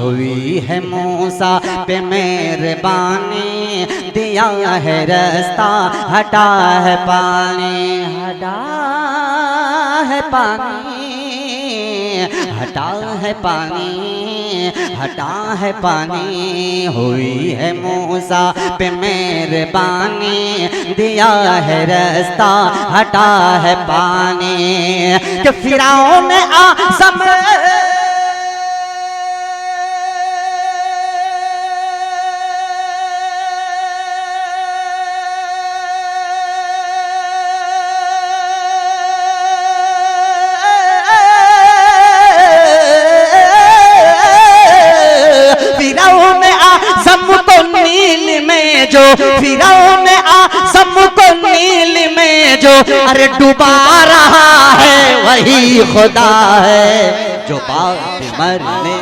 हुई है मूसा पे मेहरबानी, दिया है रास्ता हटा है पानी, हटा है पानी, हटा है पानी, हटा है पानी। हुई है मूसा पे मेहरबानी, दिया है रास्ता हटा है पानी। कि फिरौन आज़म फिरौन आज़म को नील में जो अरे डुबा रहा है, वही खुदा है जो बात मरने